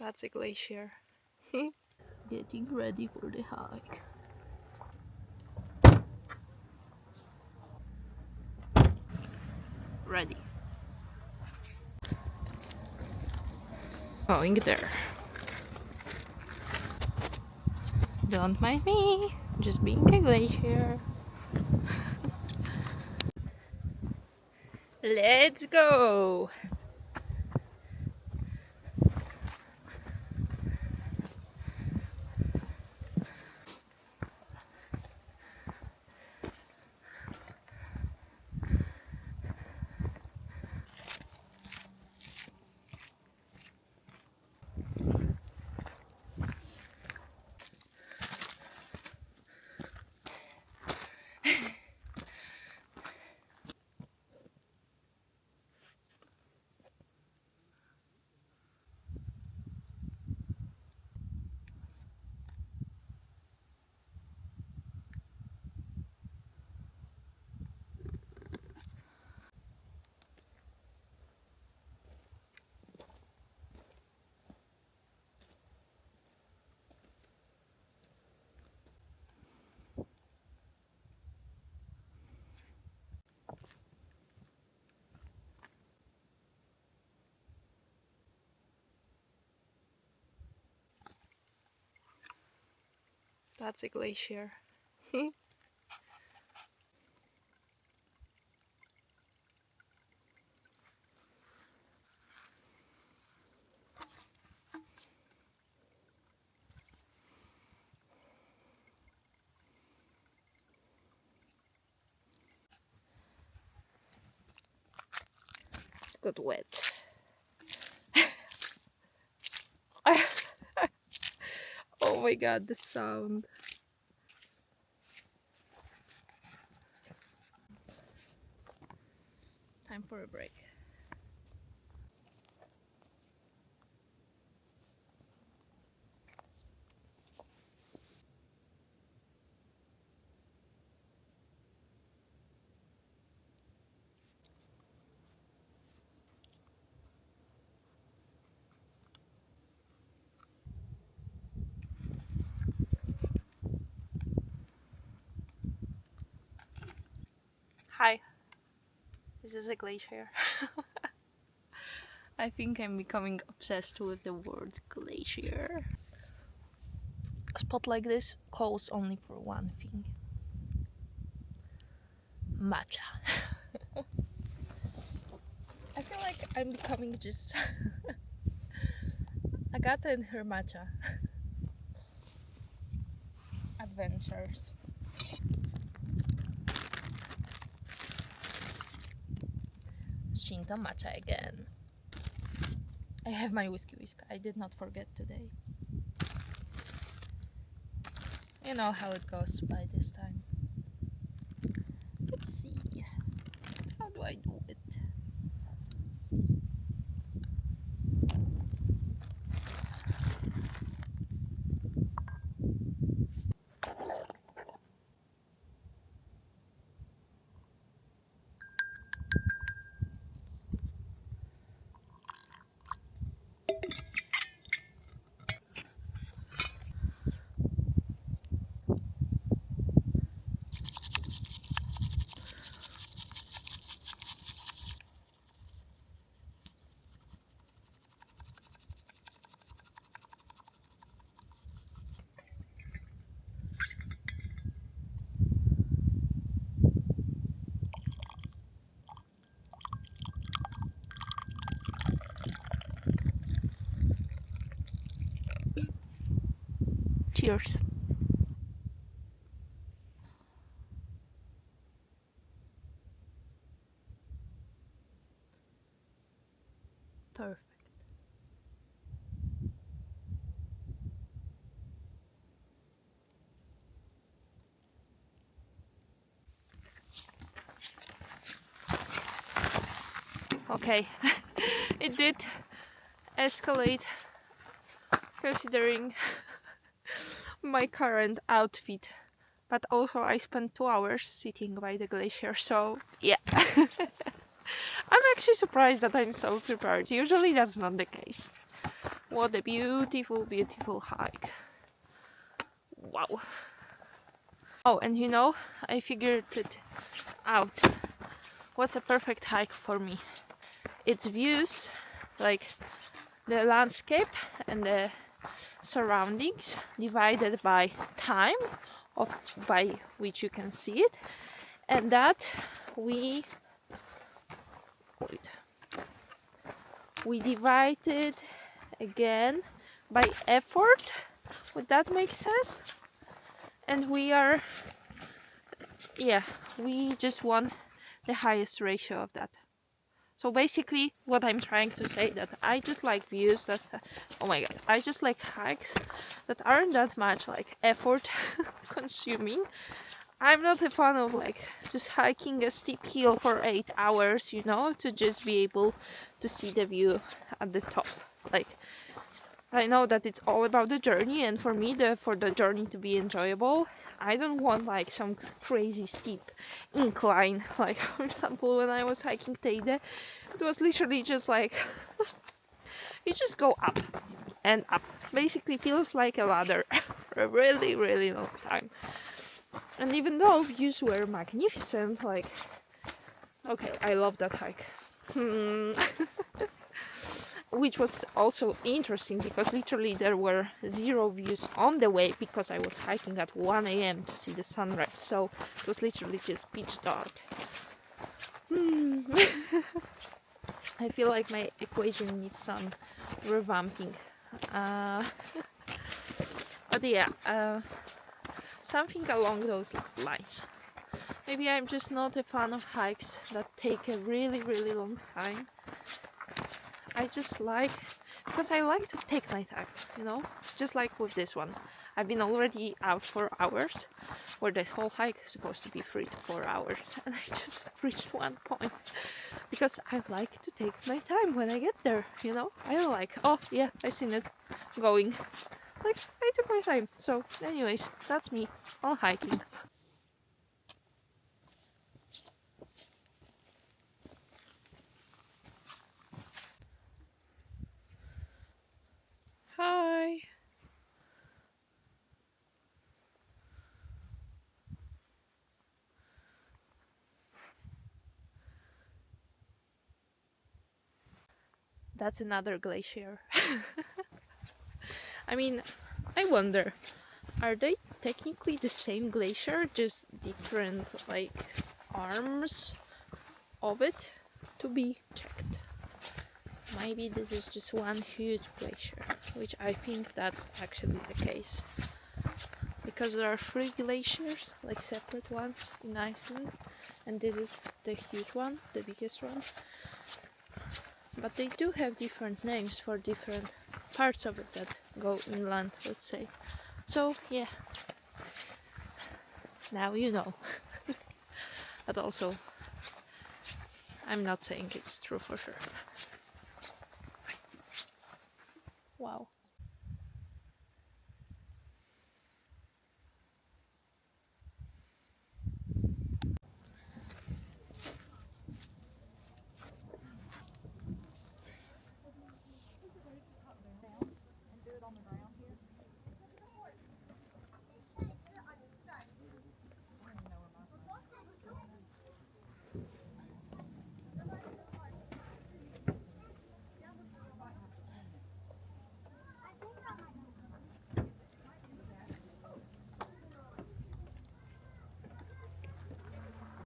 That's a glacier. Getting ready for the hike. Ready. Going there. Don't mind me, just being a glacier. Let's go! That's a glacier. Got wet. Oh my god, the sound. Time for a break. Hi, this is a glacier. I think I'm becoming obsessed with the word glacier. A spot like this calls only for one thing. Matcha. I feel like I'm becoming just Agatha and her matcha adventures. Shinto matcha again. I have my whiskey. I did not forget today. You know how it goes by this time. Let's see. How do I do it? Cheers. Perfect. Okay, it did escalate considering my current outfit, but also I spent 2 hours sitting by the glacier, so yeah. I'm actually surprised that I'm so prepared. Usually that's not the case. What a beautiful, beautiful hike. Wow. Oh, and you know, I figured it out. What's a perfect hike for me? It's views, like the landscape and the surroundings divided by time by which you can see it, and that we divided again by effort. Would that make sense? And we just want the highest ratio of that. So basically what I'm trying to say, that I just like views that oh my god, I just like hikes that aren't that much like effort consuming. I'm not a fan of like just hiking a steep hill for 8 hours, you know, to just be able to see the view at the top. Like, I know that it's all about the journey, and for me, for the journey to be enjoyable, I don't want like some crazy steep incline. Like, for example, when I was hiking Teide, it was literally just like you just go up and up. Basically feels like a ladder for a really, really long time. And even though views were magnificent, like, okay, I love that hike. Which was also interesting because literally there were 0 views on the way because I was hiking at 1 a.m. to see the sunrise. So it was literally just pitch dark. I feel like my equation needs some revamping. But yeah, something along those lines. Maybe I'm just not a fan of hikes that take a really, really long time. I just like, because I like to take my time, you know, just like with this one. I've been already out for hours, where the whole hike is supposed to be 3 to 4 hours, and I just reached one point, because I like to take my time when I get there, you know. I don't like, oh yeah, I seen it going. Like, I took my time. So anyways, that's me on hiking. Hi. That's another glacier. I mean, I wonder, are they technically the same glacier, just different like arms of it? To be checked. Maybe this is just one huge glacier, which I think that's actually the case. Because there are 3 glaciers, like separate ones in Iceland, and this is the huge one, the biggest one. But they do have different names for different parts of it that go inland, let's say. So yeah, now you know. But also, I'm not saying it's true for sure. Wow.